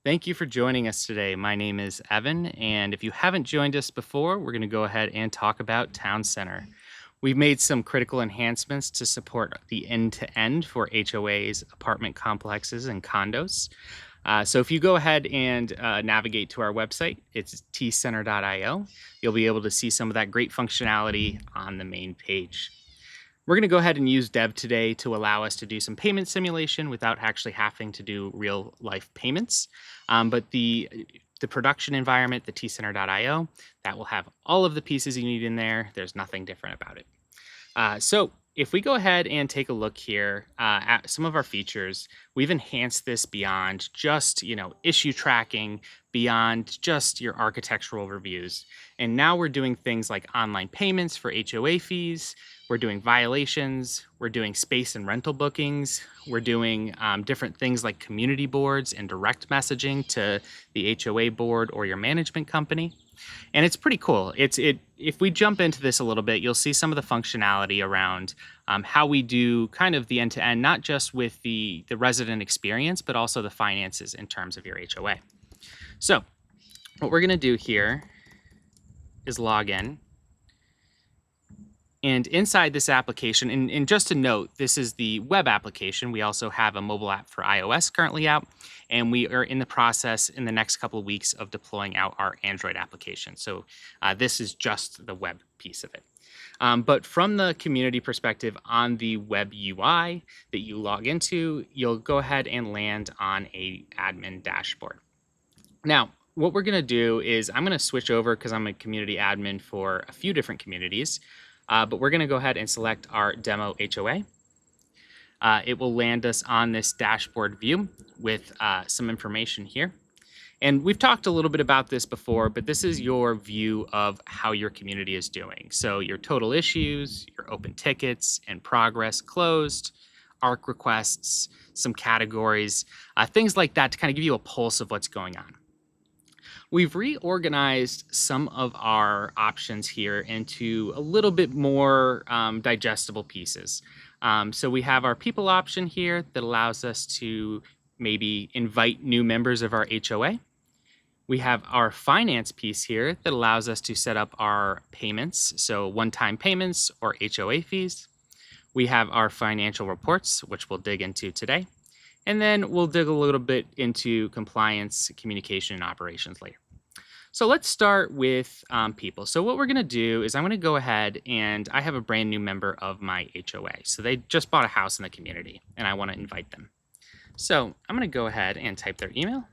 Thank you for joining us today. My name is Evan, and if you haven't joined us before, we're going to go ahead and talk about Town Center. We've made some critical enhancements to support the end to end for HOAs, apartment complexes, and condos. So if you go ahead and navigate to our website, it's tcenter.io. You'll be able to see some of that great functionality on the main page. We're going to go ahead and use Dev today to allow us to do some payment simulation without actually having to do real life payments. But the production environment, the tcenter.io, that will have all of the pieces you need in there. There's nothing different about it. So if we go ahead and take a look here at some of our features, we've enhanced this beyond just, issue tracking, beyond just your architectural reviews. And now we're doing things like online payments for HOA fees. We're doing violations. We're doing space and rental bookings. We're doing different things like community boards and direct messaging to the HOA board or your management company. And it's pretty cool. If we jump into this a little bit, you'll see some of the functionality around how we do kind of the end to end, not just with the resident experience, but also the finances in terms of your HOA. So what we're going to do here is log in. And inside this application, and just to note, this is the web application. We also have a mobile app for iOS currently out, and we are in the process in the next couple of weeks of deploying out our Android application. So this is just the web piece of it. But from the community perspective on the web UI that you log into, you'll go ahead and land on a admin dashboard. Now, what we're going to do is I'm going to switch over because I'm a community admin for a few different communities. But we're going to go ahead and select our demo HOA. It will land us on this dashboard view with some information here. And we've talked a little bit about this before, but this is your view of how your community is doing. So your total issues, your open tickets, and progress closed, ARC requests, some categories, things like that to kind of give you a pulse of what's going on. We've reorganized some of our options here into a little bit more digestible pieces. So we have our people option here that allows us to maybe invite new members of our HOA. We have our finance piece here that allows us to set up our payments, so one-time payments or HOA fees. We have our financial reports, which we'll dig into today. And then we'll dig a little bit into compliance, communication, and operations later. So let's start with people. So what we're going to do is I'm going to go ahead and I have a brand new member of my HOA. So they just bought a house in the community and I want to invite them. So I'm going to go ahead and type their email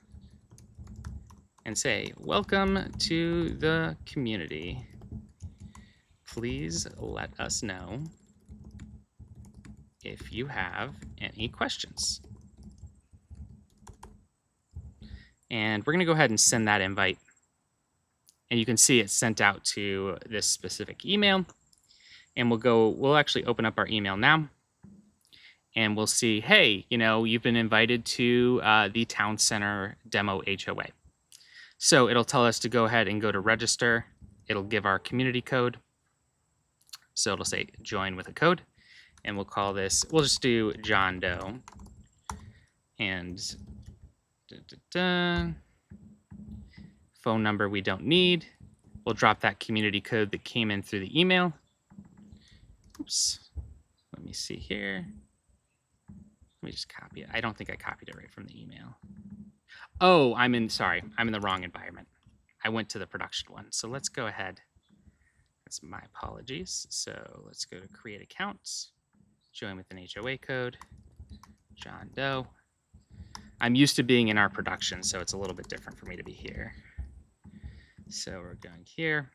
and say, welcome to the community. Please let us know if you have any questions. And we're going to go ahead and send that invite. And you can see it's sent out to this specific email. And we'll actually open up our email now. And we'll see, hey, you've been invited to the Town Center Demo HOA. So it'll tell us to go ahead and go to register. It'll give our community code. So it'll say join with a code. And we'll call this, we'll just do John Doe. And phone number we don't need. We'll drop that community code that came in through the email. Oops. Let me see here. Let me just copy it. I don't think I copied it right from the email. Oh, I'm in the wrong environment. I went to the production one. So let's go ahead. That's my apologies. So let's go to create accounts, join with an HOA code, John Doe. I'm used to being in our production, so it's a little bit different for me to be here. So we're going here.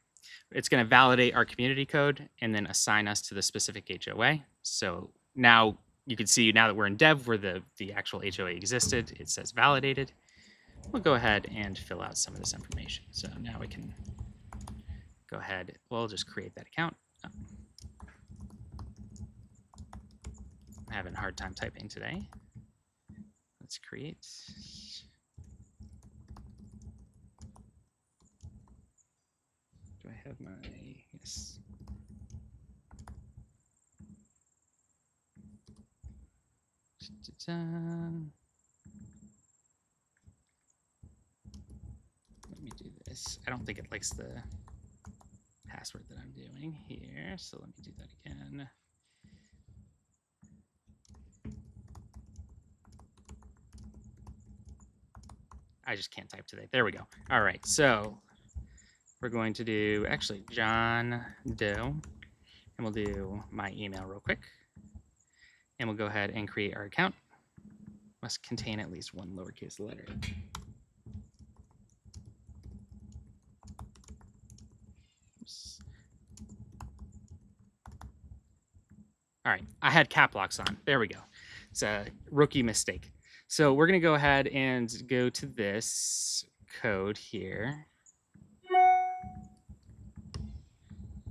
It's going to validate our community code and then assign us to the specific HOA. So now you can see now that we're in dev where the actual HOA existed, it says validated. We'll go ahead and fill out some of this information. So now we can go ahead. We'll just create that account. Oh. I'm having a hard time typing today. Let's create. Do I have my, yes. this. I don't think it likes the password that I'm doing here, so let me do that again. I just can't type today. There we go. All right, so we're going to do actually John Doe, and we'll do my email real quick, and we'll go ahead and create our account. Must contain at least one lowercase letter. Oops. All right, I had cap locks on. There we go. It's a rookie mistake. So we're going to go ahead and go to this code here.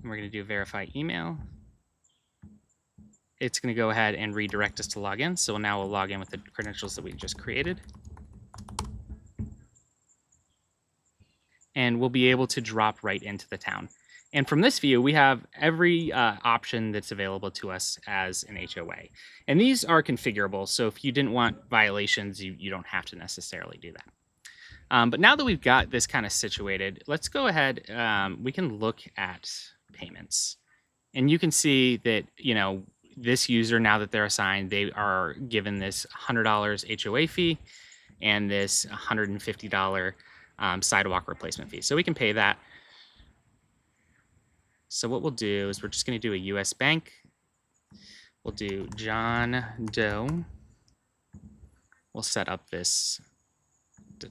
And we're going to do verify email. It's going to go ahead and redirect us to log in. So now we'll log in with the credentials that we just created. And we'll be able to drop right into the town. And from this view, we have every option that's available to us as an HOA. And these are configurable. So if you didn't want violations, you don't have to necessarily do that. But now that we've got this kind of situated, let's go ahead. We can look at payments. And you can see that, you know, this user, now that they're assigned, they are given this $100 HOA fee and this $150 sidewalk replacement fee. So we can pay that. So what we'll do is we're just going to do a US bank. We'll do John Doe. We'll set up this. We're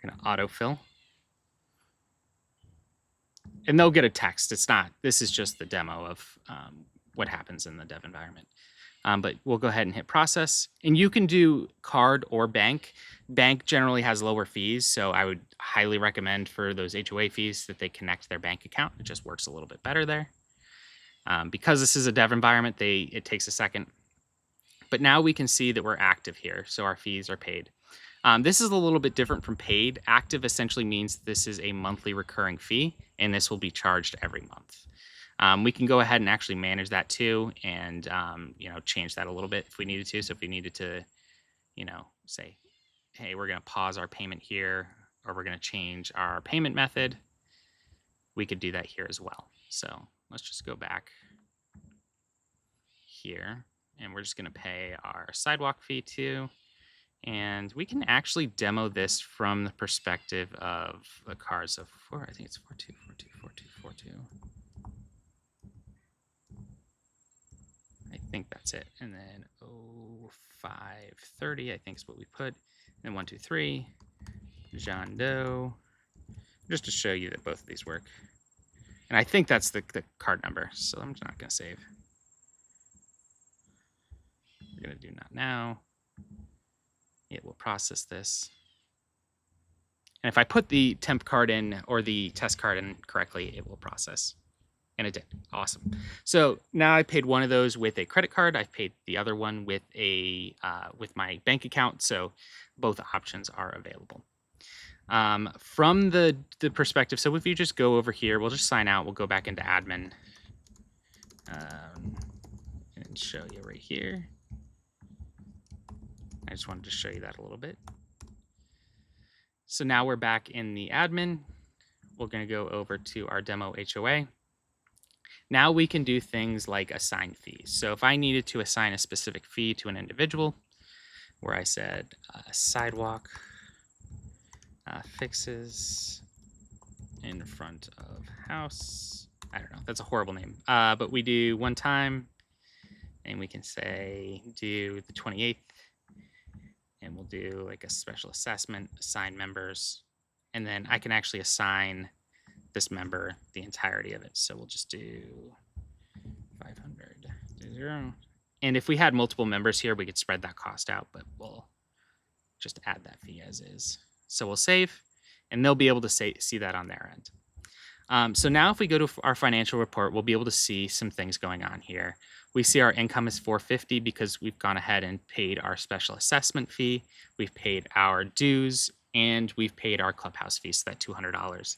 going to autofill. And they'll get a text. It's not, this is just the demo of what happens in the dev environment. But we'll go ahead and hit process. And you can do card or bank. Bank generally has lower fees, so I would highly recommend for those HOA fees that they connect their bank account. It just works a little bit better there. Because this is a dev environment, it takes a second. But now we can see that we're active here, so our fees are paid. This is a little bit different from paid. Active essentially means this is a monthly recurring fee, and this will be charged every month. We can go ahead and actually manage that too, and you know, change that a little bit if we needed to. So if we needed to, you know, say, hey, we're going to pause our payment here, or we're going to change our payment method, we could do that here as well. So let's just go back here, and we're just going to pay our sidewalk fee too. And we can actually demo this from the perspective of the cars of I think it's 42424242. I think that's it. And then 0530, I think is what we put. And 123, John Doe, just to show you that both of these work. And I think that's the card number, so I'm not going to save. We're going to do not now. It will process this. And if I put the temp card in or the test card in correctly, it will process. And it did. Awesome. So now I paid one of those with a credit card. I've paid the other one with a with my bank account. So both options are available. From the perspective, so if you just go over here, we'll just sign out. We'll go back into admin and show you right here. I just wanted to show you that a little bit. So now we're back in the admin. We're going to go over to our demo HOA. Now we can do things like assign fees. So if I needed to assign a specific fee to an individual, where I said sidewalk fixes in front of house. I don't know, that's a horrible name. But we do one time, and we can say do the 28th. And we'll do like a special assessment, assign members, and then I can actually assign this member the entirety of it. So we'll just do 500 to 0. And if we had multiple members here, we could spread that cost out, but we'll just add that fee as is. So we'll save, and they'll be able to see that on their end. So now if we go to our financial report, we'll be able to see some things going on here. We see our income is $450 because we've gone ahead and paid our special assessment fee. We've paid our dues, and we've paid our clubhouse fees, so that $200.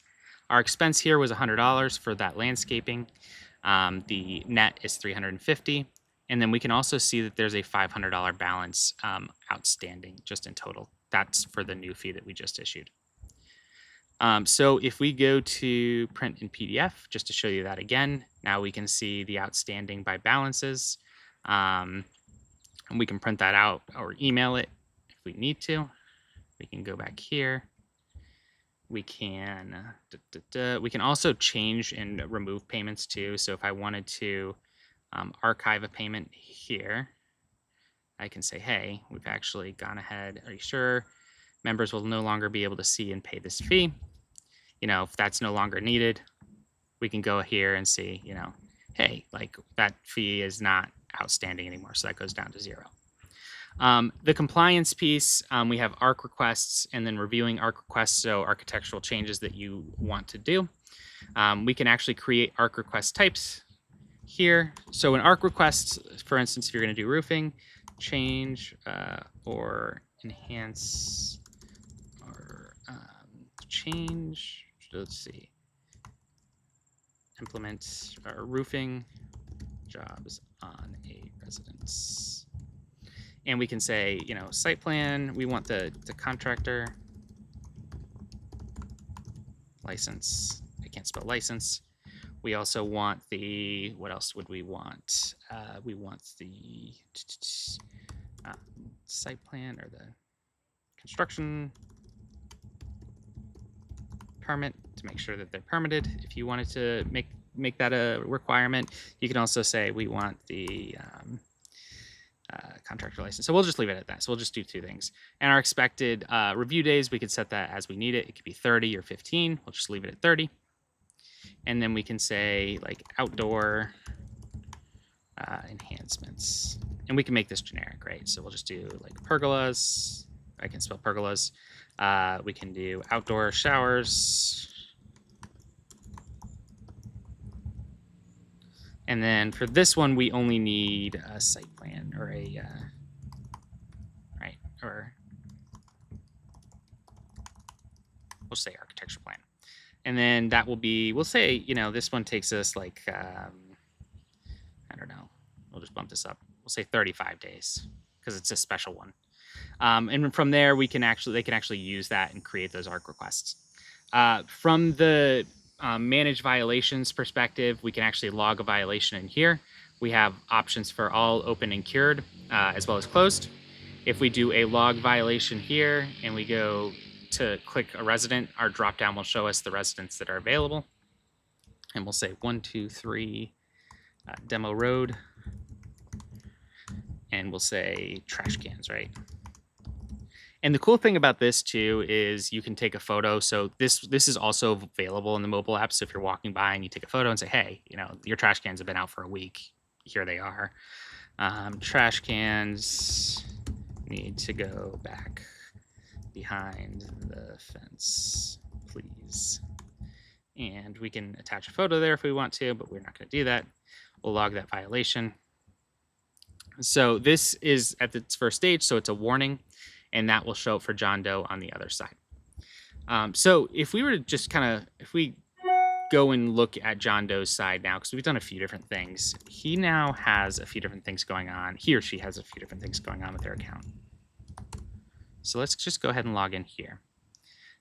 Our expense here was $100 for that landscaping. The net is $350. And then we can also see that there's a $500 balance outstanding just in total that's for the new fee that we just issued. So if we go to print in PDF, just to show you that again, now we can see the outstanding by balances. And we can print that out or email it if we need to. We can go back here. We can we can also change and remove payments too. So if I wanted to archive a payment here, I can say, hey, we've actually gone ahead. Are you sure? Members will no longer be able to see and pay this fee. If that's no longer needed, we can go here and see, hey, like that fee is not outstanding anymore. So that goes down to 0. The compliance piece, we have ARC requests and then reviewing ARC requests, so architectural changes that you want to do. We can actually create ARC request types here. So an ARC request, for instance, if you're going to do roofing, change or enhance or change, let's see, implement roofing jobs on a residence. And we can say, site plan, we want the contractor license. I can't spell license. We also want the, what else would we want? We want the site plan or the construction permit to make sure that they're permitted. If you wanted to make that a requirement, you can also say we want the contractor license. So we'll just leave it at that. So we'll just do 2 things. And our expected review days, we could set that as we need it. It could be 30 or 15. We'll just leave it at 30. And then we can say like outdoor enhancements. And we can make this generic, right? So we'll just do like pergolas. I can spell pergolas. We can do outdoor showers. And then for this one, we only need a site plan or a, right, or we'll say architecture plan. And then that will be, we'll say, this one takes us like, I don't know, we'll just bump this up. We'll say 35 days because it's a special one. And from there, they can actually use that and create those ARC requests. From the manage violations perspective, we can actually log a violation in here. We have options for all open and cured as well as closed. If we do a log violation here and we go to click a resident, our dropdown will show us the residents that are available. And we'll say 123 Demo Road. And we'll say trash cans, right? And the cool thing about this too is you can take a photo. So this is also available in the mobile app. So if you're walking by and you take a photo and say, hey, your trash cans have been out for a week. Here they are. Trash cans need to go back behind the fence, please. And we can attach a photo there if we want to, but we're not going to do that. We'll log that violation. So this is at its first stage, so it's a warning. And that will show up for John Doe on the other side. So if we were to just if we go and look at John Doe's side now, because we've done a few different things, he now has a few different things going on. He or she has a few different things going on with their account. So let's just go ahead and log in here.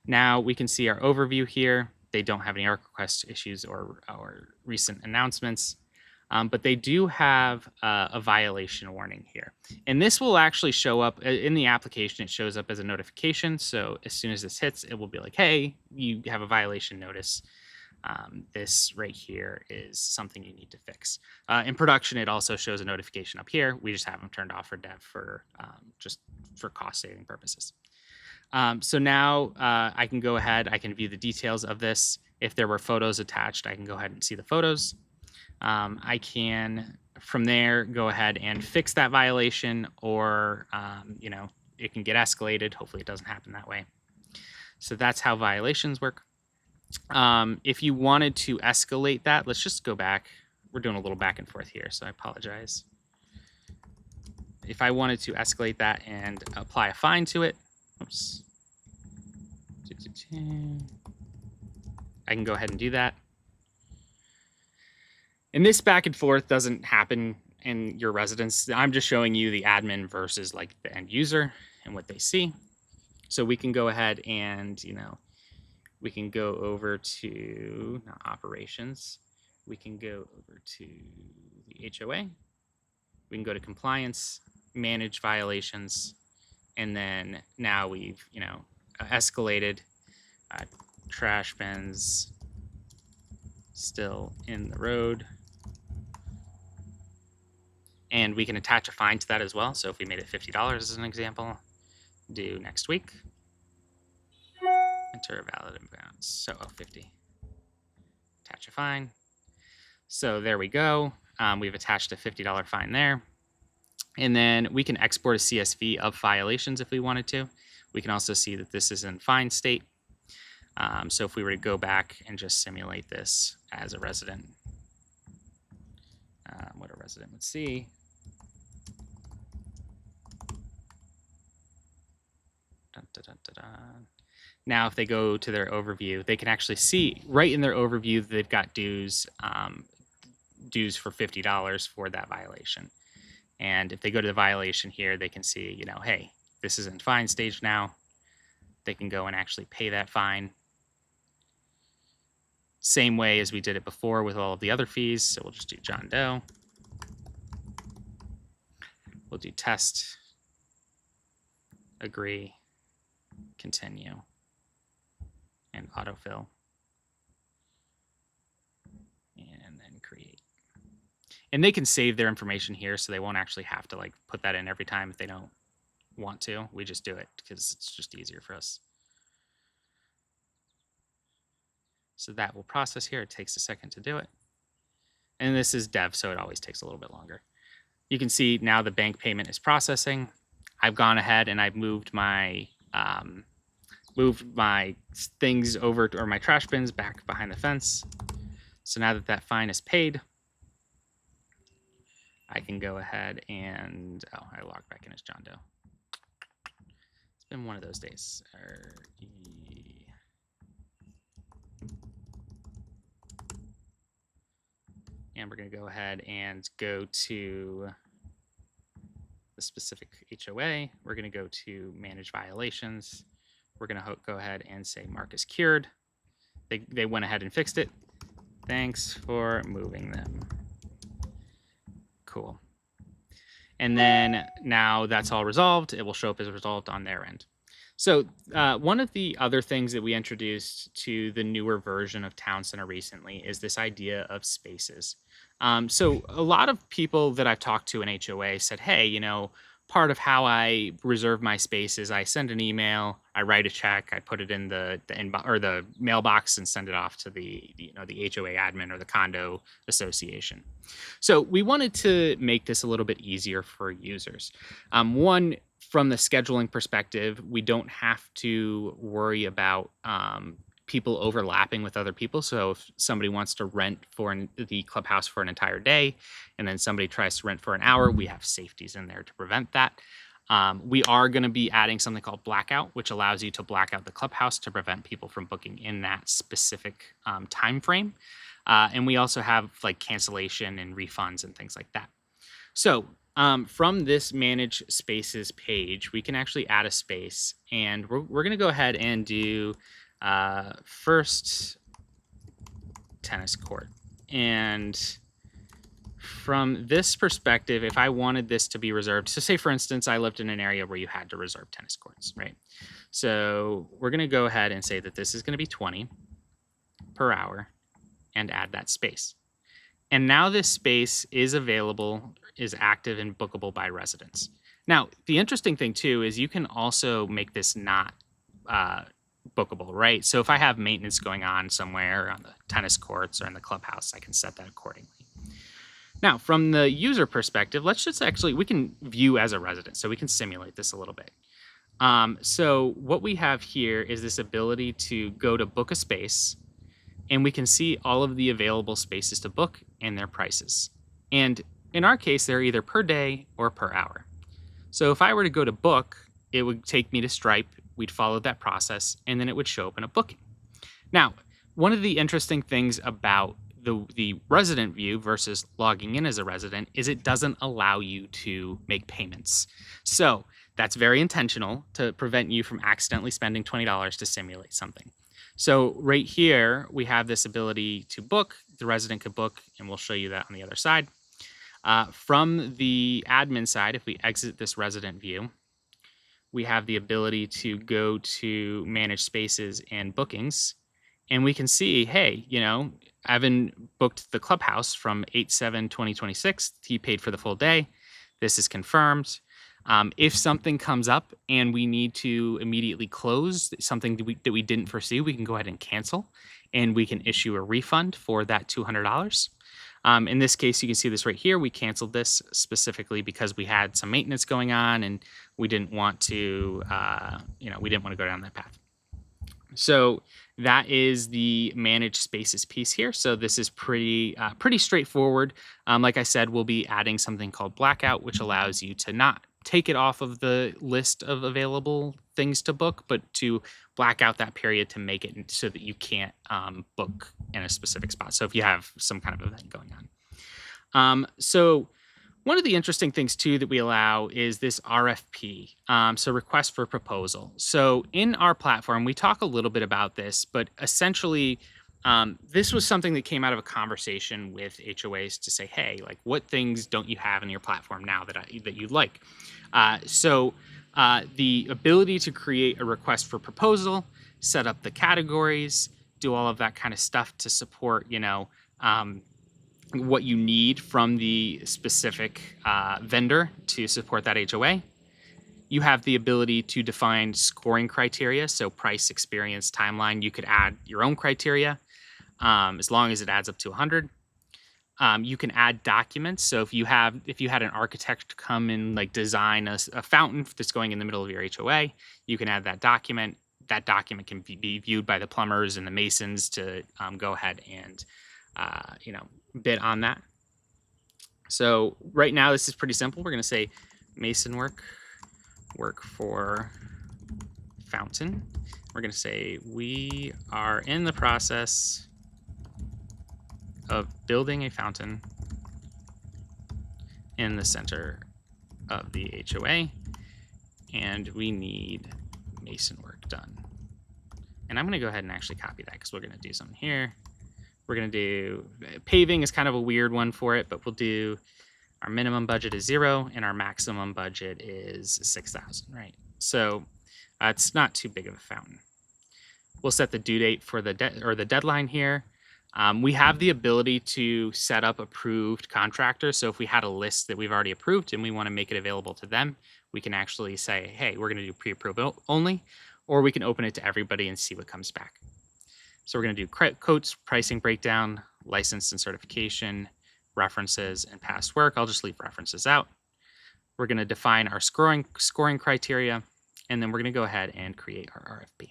Now we can see our overview here. They don't have any ARC request issues or recent announcements. But they do have a violation warning here. And this will actually show up in the application. It shows up as a notification. So as soon as this hits, it will be like, hey, you have a violation notice. This right here is something you need to fix. In production, it also shows a notification up here. We just have them turned off for dev for just for cost saving purposes. So now I can go ahead. I can view the details of this. If there were photos attached, I can go ahead and see the photos. I can, from there, go ahead and fix that violation, or, it can get escalated. Hopefully it doesn't happen that way. So that's how violations work. If you wanted to escalate that, let's just go back. We're doing a little back and forth here, so I apologize. If I wanted to escalate that and apply a fine to it, oops. I can go ahead and do that. And this back and forth doesn't happen in your residence. I'm just showing you the admin versus like the end user and what they see. So we can go ahead and, we can go over to not operations. We can go over to the HOA. We can go to compliance, manage violations, and then now we've, escalated trash bins still in the road. And we can attach a fine to that as well. So if we made it $50 as an example, due next week, enter valid amounts. So 50. Attach a fine. So there we go. We've attached a $50 fine there. And then we can export a CSV of violations if we wanted to. We can also see that this is in fine state. So if we were to go back and just simulate this as a resident, what a resident would see. Dun, dun, dun, dun, dun. Now, if they go to their overview, they can actually see right in their overview that they've got dues for $50 for that violation. And if they go to the violation here, they can see, hey, this is in fine stage now. They can go and actually pay that fine. Same way as we did it before with all of the other fees. So we'll just do John Doe. We'll do test, agree, continue, and autofill. And then create. And they can save their information here, so they won't actually have to put that in every time if they don't want to. We just do it because it's just easier for us. So that will process here. It takes a second to do it. And this is dev, so it always takes a little bit longer. You can see now the bank payment is processing. I've gone ahead and I've moved my things over or my trash bins back behind the fence. So now that that fine is paid, I can go ahead and, I logged back in as John Doe. It's been one of those days. And we're going to go ahead and go to the specific HOA. We're going to go to manage violations. We're going to go ahead and say mark as cured. They went ahead and fixed it. Thanks for moving them. Cool. And then now that's all resolved. It will show up as resolved on their end. So one of the other things that we introduced to the newer version of Town Center recently is this idea of spaces. So a lot of people that I've talked to in HOA said, hey, part of how I reserve my space is I send an email, I write a check, I put it in the inbox or the mailbox and send it off to the HOA admin or the condo association. So we wanted to make this a little bit easier for users. One, from the scheduling perspective, we don't have to worry about people overlapping with other people. So if somebody wants to rent for the clubhouse for an entire day, and then somebody tries to rent for an hour, we have safeties in there to prevent that. We are going to be adding something called blackout, which allows you to black out the clubhouse to prevent people from booking in that specific time frame. And we also have cancellation and refunds and things like that. So from this manage spaces page, we can actually add a space, and we're going to go ahead and do first tennis court. And from this perspective, if I wanted this to be reserved, so say for instance, I lived in an area where you had to reserve tennis courts, right? So we're going to go ahead and say that this is going to be 20 per hour and add that space. And now this space is available, is active and bookable by residents. Now, the interesting thing too is you can also make this not bookable, right? So if I have maintenance going on somewhere on the tennis courts or in the clubhouse, I can set that accordingly. Now, from the user perspective, let's just we can view as a resident, so we can simulate this a little bit. So what we have here is this ability to go to book a space, and we can see all of the available spaces to book and their prices. And in our case, they're either per day or per hour. So if I were to go to book, it would take me to Stripe, we'd follow that process, and then it would show up in a booking. Now, one of the interesting things about the resident view versus logging in as a resident is it doesn't allow you to make payments. So That's very intentional to prevent you from accidentally spending $20 to simulate something. So right here, we have this ability to book. The resident could book, and we'll show you that on the other side. From the admin side, if we exit this resident view, we have the ability to go to manage spaces and bookings. And we can see, hey, Evan booked the clubhouse from 8/7/2026. He paid for the full day. This is confirmed. If something comes up and we need to immediately close something that we didn't foresee, we can go ahead and cancel, and we can issue a refund for that $200. In this case, you can see this right here. We canceled this specifically because we had some maintenance going on, and we didn't want to, we didn't want to go down that path. So that is the managed spaces piece here. So this is pretty straightforward. Like I said, we'll be adding something called blackout, which allows you to not take it off of the list of available things to book, but to black out that period to make it so that you can't book in a specific spot. So if you have some kind of event going on. So one of the interesting things too that we allow is this RFP, so request for proposal. So in our platform, we talk a little bit about this, but essentially, this was something that came out of a conversation with HOAs to say, hey, like what things don't you have in your platform now that you'd like? So the ability to create a request for proposal, set up the categories, do all of that kind of stuff to support, what you need from the specific vendor to support that HOA. You have the ability to define scoring criteria, so price, experience, timeline. You could add your own criteria as long as it adds up to 100. You can add documents. So if you had an architect come and like design a fountain that's going in the middle of your HOA, you can add that document. That document can be viewed by the plumbers and the masons to go ahead and bid on that. So right now this is pretty simple. We're going to say mason work for fountain. We're going to say we are in the process of building a fountain in the center of the HOA, and we need mason work done. And I'm going to go ahead and actually copy that because we're going to do something here. We're going to do paving is kind of a weird one for it, but we'll do our minimum budget is 0 and our maximum budget is 6,000, right? So it's not too big of a fountain. We'll set the due date for the deadline here. We have the ability to set up approved contractors. So if we had a list that we've already approved and we want to make it available to them, we can actually say, hey, we're going to do pre-approval only, or we can open it to everybody and see what comes back. So we're going to do quotes, pricing breakdown, license and certification, references, and past work. I'll just leave references out. We're going to define our scoring criteria, and then we're going to go ahead and create our RFP.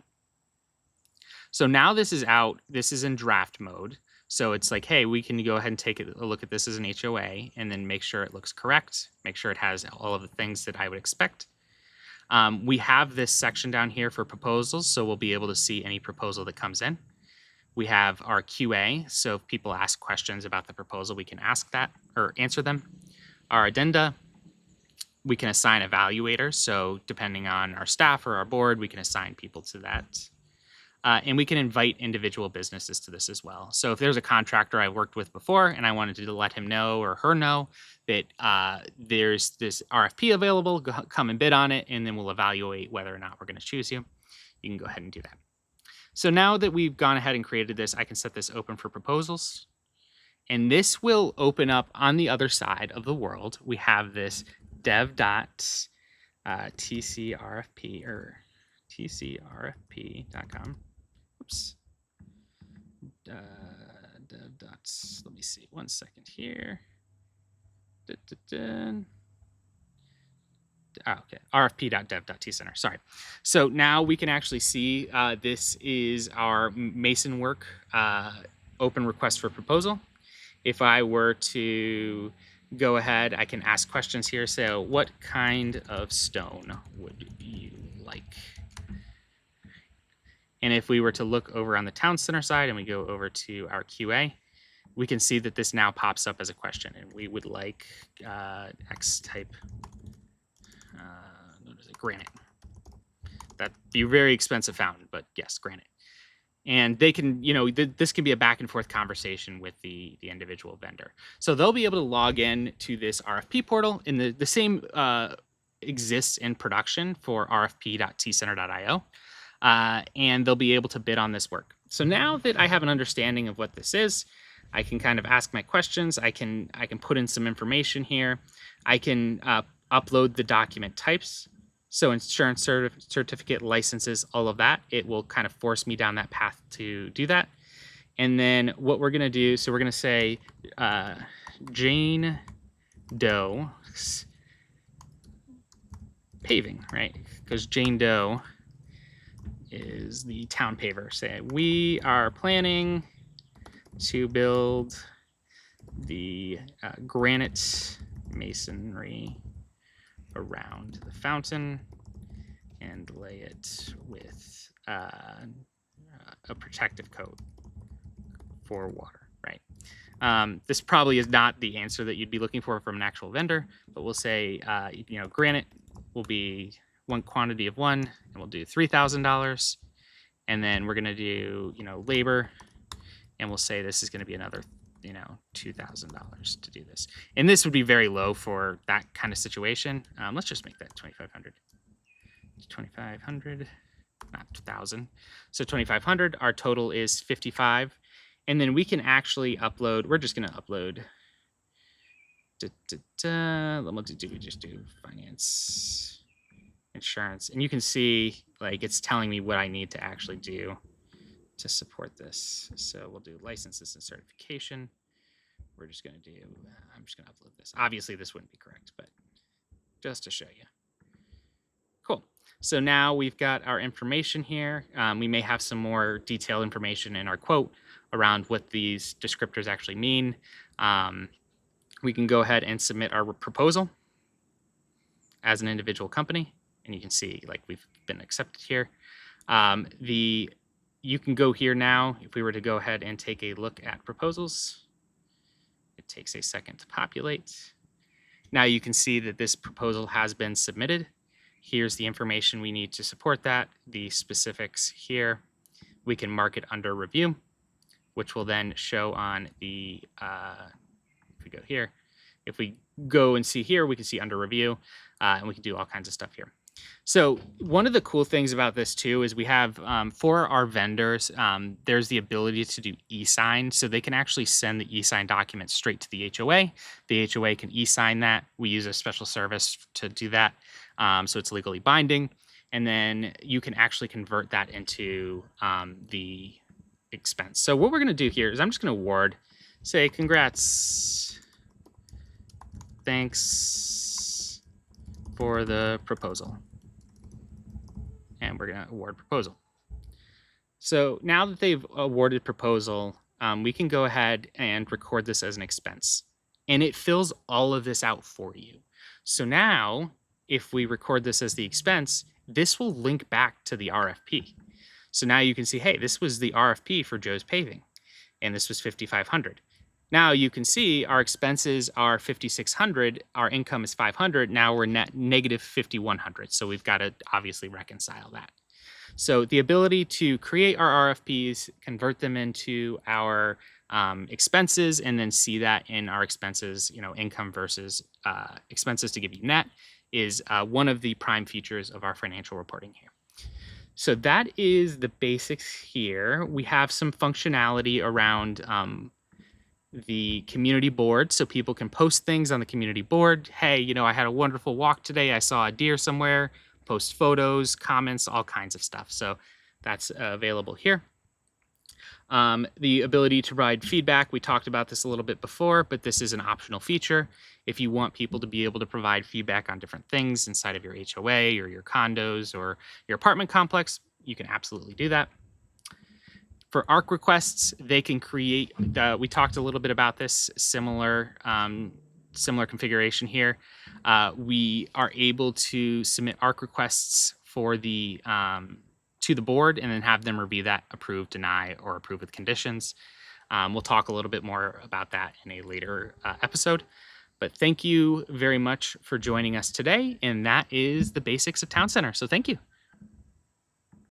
So now this is out. This is in draft mode. So it's like, hey, we can go ahead and take a look at this as an HOA and then make sure it looks correct, make sure it has all of the things that I would expect. We have this section down here for proposals, so we'll be able to see any proposal that comes in. We have our QA, so if people ask questions about the proposal, we can ask that or answer them. Our addenda, we can assign evaluators, so depending on our staff or our board, we can assign people to that. And we can invite individual businesses to this as well. So if there's a contractor I worked with before and I wanted to let him know or her know that there's this RFP available, come and bid on it, and then we'll evaluate whether or not we're going to choose you. You can go ahead and do that. So now that we've gone ahead and created this, I can set this open for proposals. And this will open up on the other side of the world. We have this dev.tcrfp or tcrfp.com. Oops. Dev. Let me see. 1 second here. Okay, rfp.dev.tcenter. Sorry. So now we can actually see this is our mason work open request for proposal. If I were to go ahead, I can ask questions here. So what kind of stone would you like? And if we were to look over on the town center side and we go over to our QA, we can see that this now pops up as a question. And we would like X type, what is it, granite. That'd be a very expensive fountain, but yes, granite. And they can, this can be a back and forth conversation with the individual vendor. So they'll be able to log in to this RFP portal, and the same exists in production for rfp.tcenter.io. And they'll be able to bid on this work. So now that I have an understanding of what this is, I can kind of ask my questions. I can put in some information here. I can upload the document types. So insurance certificate, licenses, all of that. It will kind of force me down that path to do that. And then what we're going to do, so we're going to say Jane Doe paving, right? Because Jane Doe is the town paver. Say we are planning to build the granite masonry around the fountain and lay it with a protective coat for water, right? This probably is not the answer that you'd be looking for from an actual vendor, but we'll say, granite will be one quantity of one, and we'll do $3,000. And then we're going to do, labor, and we'll say this is going to be another, $2,000 to do this. And this would be very low for that kind of situation. Let's just make that 2,500. 2,500, not 1,000. So 2,500. Our total is 55, and then we can actually upload. We're just going to upload. We just do finance, insurance, and you can see like it's telling me what I need to actually do to support this. So we'll do licenses and certification. We're just going to do, I'm just going to upload this. Obviously this wouldn't be correct, but just to show you. Cool. So now we've got our information here. We may have some more detailed information in our quote around what these descriptors actually mean. We can go ahead and submit our proposal as an individual company. And you can see like we've been accepted here. You can go here now. If we were to go ahead and take a look at proposals, it takes a second to populate. Now you can see that this proposal has been submitted. Here's the information we need to support that, the specifics here. We can mark it under review, which will then show on the, if we go here, if we go and see here, we can see under review, and we can do all kinds of stuff here. So one of the cool things about this too is we have for our vendors, there's the ability to do e-sign. So they can actually send the e-sign document straight to the HOA. The HOA can e-sign that. We use a special service to do that. So it's legally binding. And then you can actually convert that into the expense. So what we're going to do here is I'm just going to award, say, congrats. Thanks for the proposal. And we're going to award proposal. So now that they've awarded proposal, we can go ahead and record this as an expense. And it fills all of this out for you. So now, if we record this as the expense, this will link back to the RFP. So now you can see, hey, this was the RFP for Joe's Paving, and this was $5,500. Now you can see our expenses are $5,600, our income is $500. Now we're net negative $5,100. So we've got to obviously reconcile that. So the ability to create our RFPs, convert them into our expenses, and then see that in our expenses, income versus expenses to give you net, is one of the prime features of our financial reporting here. So that is the basics here. We have some functionality around the community board, so people can post things on the community board. Hey, I had a wonderful walk today. I saw a deer somewhere. Post photos, comments, all kinds of stuff. So that's available here. The ability to provide feedback, we talked about this a little bit before, but this is an optional feature. If you want people to be able to provide feedback on different things inside of your HOA or your condos or your apartment complex, you can absolutely do that. For ARC requests, they can create, we talked a little bit about this, similar configuration here. We are able to submit ARC requests for the to the board and then have them review that, approve, deny, or approve with conditions. We'll talk a little bit more about that in a later episode. But thank you very much for joining us today. And that is the basics of Town Center. So thank you.